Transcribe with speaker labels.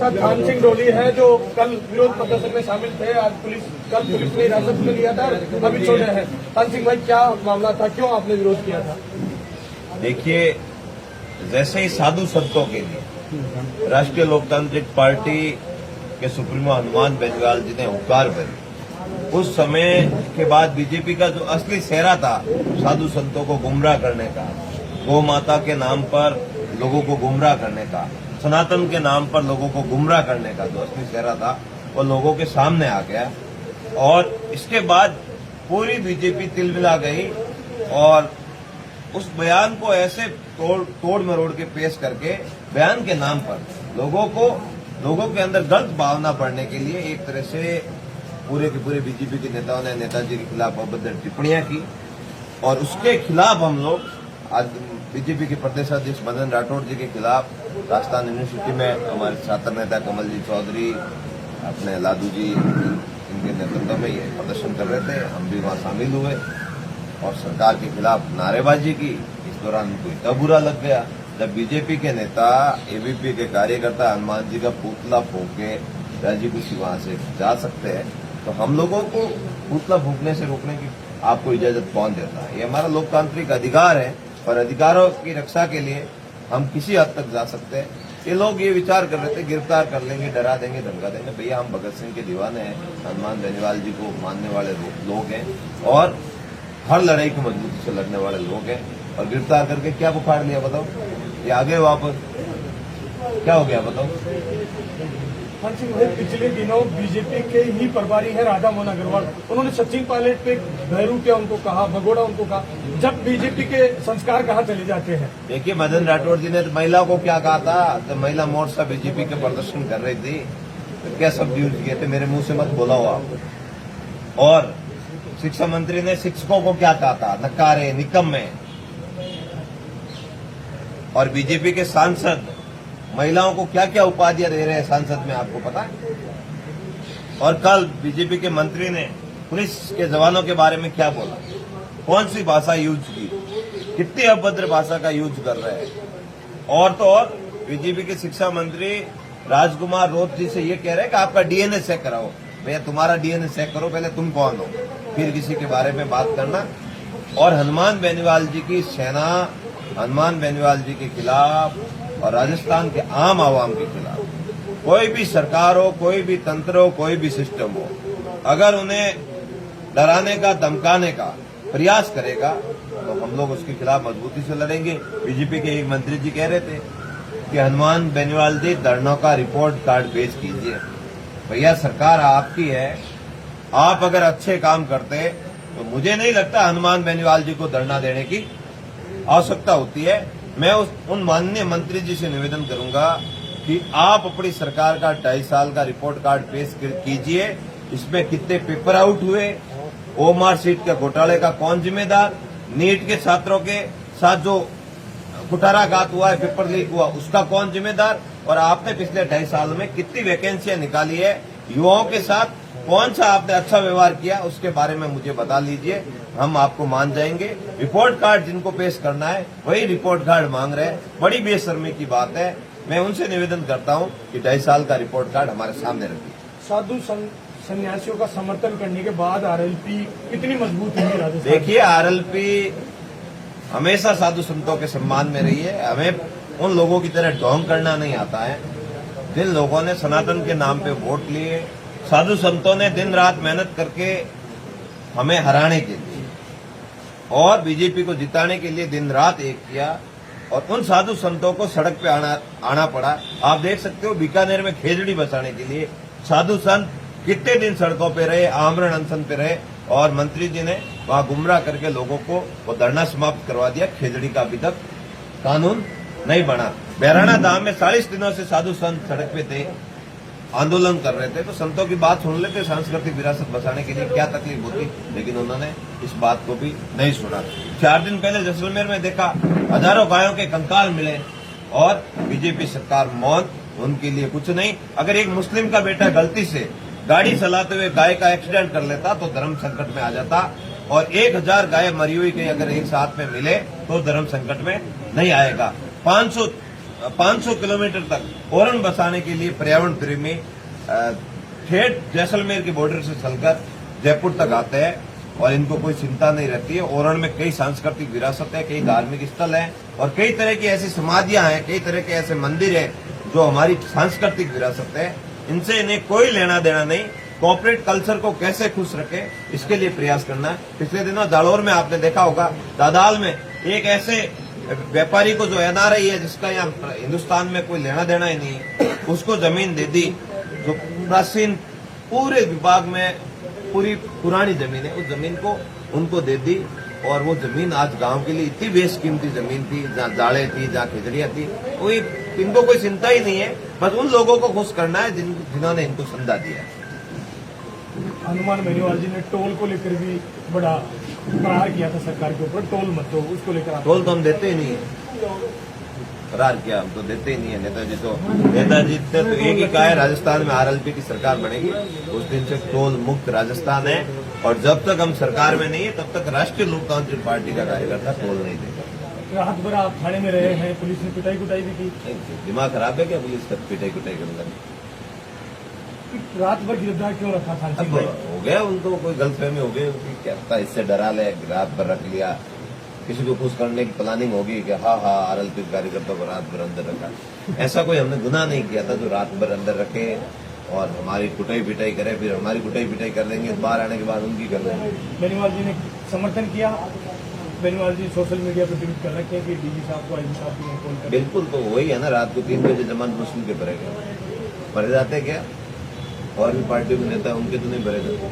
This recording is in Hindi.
Speaker 1: धान सिंह डोली है जो कल विरोध प्रदर्शन में शामिल थे। आज कल पुलिस ने हिरासत में लिया था, अभी छोड़े हैं। धान सिंह भाई, क्या मामला था, क्यों आपने विरोध किया था?
Speaker 2: देखिए, जैसे ही साधु संतों के लिए राष्ट्रीय लोकतांत्रिक पार्टी के सुप्रीमो हनुमान बेनीवाल जी ने हुंकार भरी, उस समय के बाद बीजेपी का जो असली सेहरा था साधु संतों को गुमराह करने का, गौ माता के नाम पर लोगों को गुमराह करने का, सनातन के नाम पर लोगों को गुमराह करने का जो असली चेहरा था वो लोगों के सामने आ गया। और इसके बाद पूरी बीजेपी तिलमिला गई और उस बयान को ऐसे तोड़ मरोड़ के पेश करके बयान के नाम पर लोगों के अंदर गलत भावना बढ़ने के लिए एक तरह से पूरे के पूरे बीजेपी के नेताओं ने नेताजी के खिलाफ अभद्र टिप्पणियां की। और उसके खिलाफ हम लोग आज बीजेपी के प्रदेश अध्यक्ष मदन राठौड़ जी के खिलाफ राजस्थान यूनिवर्सिटी में हमारे छात्र नेता कमल जी चौधरी, अपने लादू जी, इनके नेतृत्व में ये प्रदर्शन कर रहे थे। हम भी वहां शामिल हुए और सरकार के खिलाफ नारेबाजी की। इस दौरान उनको इतना बुरा लग गया जब बीजेपी के नेता, एबीपी के कार्यकर्ता हनुमान जी का पुतला फूंक के राजी खुशी वहां से जा सकते हैं, तो हम लोगों को पुतला फूंकने से रोकने की आपको इजाजत कौन देता है? ये हमारा लोकतांत्रिक अधिकार है और अधिकारों की रक्षा के लिए हम किसी हद तक जा सकते हैं। ये लोग ये विचार कर रहे थे गिरफ्तार कर लेंगे, डरा देंगे, धमका देंगे। भैया, हम भगत सिंह के दीवाने हैं, हनुमान बेनीवाल जी को मानने वाले लोग हैं और हर लड़ाई को मजबूती से लड़ने वाले लोग हैं। और गिरफ्तार करके क्या बुखार लिया बताओ? ये आगे वापस क्या हो गया बताओ?
Speaker 1: धान सिंह भाई, पिछले दिनों बीजेपी के ही प्रभारी है राधा मोहन अग्रवाल, उन्होंने सचिन पायलट पे बहरूपिया उनको कहा, भगोड़ा उनको कहा। जब बीजेपी के संस्कार कहाँ चले जाते हैं?
Speaker 2: देखिए, मदन राठौड़ जी ने महिला को क्या कहा था? जब महिला मोर्चा बीजेपी के प्रदर्शन कर रही थी तो क्या शब्द यूज किए थे? मेरे मुंह से मत बोला हो आप। और शिक्षा मंत्री ने शिक्षकों को क्या कहा था? नकारे, निकम्मे। और बीजेपी के सांसद महिलाओं को क्या क्या उपाधियां दे रहे हैं सांसद में, आपको पता है? और कल बीजेपी के मंत्री ने पुलिस के जवानों के बारे में क्या बोला? कौन सी भाषा यूज की? कितनी अभद्र भाषा का यूज कर रहे हैं? और तो और बीजेपी के शिक्षा मंत्री राजकुमार रोत जी से ये कह रहे हैं कि आपका डीएनए चेक कराओ। भैया, तुम्हारा डीएनए चेक करो पहले, तुम कौन हो, फिर किसी के बारे में बात करना। और हनुमान बेनीवाल जी की सेना हनुमान बेनीवाल जी के खिलाफ और राजस्थान के आम आवाम के खिलाफ कोई भी सरकार हो, कोई भी तंत्र हो, कोई भी सिस्टम हो, अगर उन्हें डराने का, धमकाने का प्रयास करेगा तो हम लोग उसके खिलाफ मजबूती से लड़ेंगे। बीजेपी के एक मंत्री जी कह रहे थे कि हनुमान बेनीवाल जी धरनों का रिपोर्ट कार्ड पेश कीजिए। भैया, सरकार आपकी है, आप अगर अच्छे काम करते तो मुझे नहीं लगता हनुमान बेनीवाल जी को धरना देने की आवश्यकता होती है। मैं उन माननीय मंत्री जी से निवेदन करूंगा कि आप अपनी सरकार का 2.5 साल का रिपोर्ट कार्ड पेश कीजिए। इसमें कितने पेपर आउट हुए, ओएमआर सीट के घोटाले का कौन जिम्मेदार, नीट के छात्रों के साथ जो कुठाराघात हुआ है, पेपर लीक हुआ, उसका कौन जिम्मेदार, और आपने पिछले 2.5 साल में कितनी वैकेंसियां निकाली है, युवाओं के साथ कौन सा आपने अच्छा व्यवहार किया, उसके बारे में मुझे बता लीजिए। हम आपको मान जाएंगे। रिपोर्ट कार्ड जिनको पेश करना है वही रिपोर्ट कार्ड मांग रहे हैं, बड़ी बेशर्मी की बात है। मैं उनसे निवेदन करता हूं कि 2.5 साल का रिपोर्ट कार्ड हमारे सामने रखिए।
Speaker 1: साधु सन्यासियों का समर्थन करने के बाद आरएलपी कितनी मजबूत हुई राजस्थान?
Speaker 2: देखिए, आरएलपी हमेशा साधु संतों के सम्मान में रही है। हमें उन लोगों की तरह ढोंग करना नहीं आता है। जिन लोगों ने सनातन के नाम पे वोट लिए, साधु संतों ने दिन रात मेहनत करके हमें हराने के लिए और बीजेपी को जिताने के लिए दिन रात एक किया, और उन साधु संतों को सड़क पे आना पड़ा। आप देख सकते हो, बीकानेर में खेजड़ी बचाने के लिए साधु संत कितने दिन सड़कों पे रहे, आमरण अनशन पे रहे, और मंत्री जी ने वहां गुमराह करके लोगों को वो धरना समाप्त करवा दिया। खेजड़ी का अभी तक कानून नहीं बना। बहराना धाम में 40 दिनों से साधु संत सड़क पे थे, आंदोलन कर रहे थे, तो संतों की बात सुन लेते, सांस्कृतिक विरासत बचाने के लिए क्या तकलीफ होती, लेकिन उन्होंने इस बात को भी नहीं सुना। 4 दिन पहले जैसलमेर में देखा, हजारों गायों के कंकाल मिले और बीजेपी सरकार मौन, उनके लिए कुछ नहीं। अगर एक मुस्लिम का बेटा गलती से गाड़ी चलाते हुए गाय का एक्सीडेंट कर लेता तो धर्म संकट में आ जाता, और 1000 गाय मरी हुई कहीं अगर एक साथ में मिले तो धर्म संकट में नहीं आएगा। 500 किलोमीटर तक ओरण बसाने के लिए पर्यावरण प्रेमी ठेठ जैसलमेर के बॉर्डर से चलकर जयपुर तक आते हैं और इनको कोई चिंता नहीं रहती है। ओरण में कई सांस्कृतिक विरासत है, कई धार्मिक स्थल है और कई तरह की ऐसी समाधियां हैं, कई तरह के ऐसे मंदिर हैं जो हमारी सांस्कृतिक विरासत है। इनसे इन्हें कोई लेना देना नहीं। कॉर्पोरेट कल्चर को कैसे खुश रखे इसके लिए प्रयास करना है। पिछले दिनों जालोर में आपने देखा होगा, दादाल में एक ऐसे व्यापारी को जो एनआरआई है, जिसका यहाँ हिंदुस्तान में कोई लेना देना ही नहीं है, उसको जमीन दे दी जो प्राचीन पूरे विभाग में पूरी पुरानी जमीन है, उस जमीन को उनको दे दी और वो जमीन आज गांव के लिए इतनी बेशकीमती जमीन थी, जहाँ जाड़े थी, जहाँ खिचड़ियां थी, कोई इनको कोई चिंता ही नहीं है। बस उन लोगों को खुश करना है जिन्होंने इनको संदा दिया है।
Speaker 1: हनुमान बेनीवाल जी ने टोल को लेकर भी बड़ा प्रहार किया था सरकार के ऊपर, टोल मत दो, उसको लेकर आप
Speaker 2: टोल तो हम देते ही नहीं है, करार किया हम तो देते ही नहीं है। नेताजी ने तो एक ही कहा है, राजस्थान में आरएलपी की सरकार बनेगी, उस दिन से टोल मुक्त राजस्थान है और जब तक हम सरकार में नहीं है तब तक राष्ट्रीय लोकतांत्रिक पार्टी का कार्यकर्ता टोल नहीं देगा।
Speaker 1: रात भर आप थाने में रहे हैं, पुलिस ने पिटाई कुटाई भी की।
Speaker 2: दिमाग खराब है क्या पुलिस का पिटाई कुटाई करना?
Speaker 1: रात भर गिरफ्तार क्यों रखा था?
Speaker 2: अब हो गया उनको कोई गलतफहमी हो गई उनकी, क्या पता इससे डरा ले, रात भर रख लिया, किसी को खुश करने की प्लानिंग होगी कि हाँ आरएलपी कार्यकर्ता को रात भर अंदर रखा। ऐसा कोई हमने गुनाह नहीं किया था जो रात भर अंदर रखे और हमारी कुटाई पिटाई करे, फिर हमारी कुटाई पिटाई कर देंगे, बाहर आने के बाद उनकी कर देंगे।
Speaker 1: बेनीवाल जी ने समर्थन किया। बेनीवाल जी सोशल मीडिया पर ट्वीट कर रखे हैं कि डीजी साहब को आईजी साहब को कॉल कर।
Speaker 2: बिल्कुल, तो वही है ना, रात को 3 बजे जमानत मुस्लिम के भरेगा, भरे जाते क्या? और भी पार्टी के नेता उनके तो नहीं भरे जाते।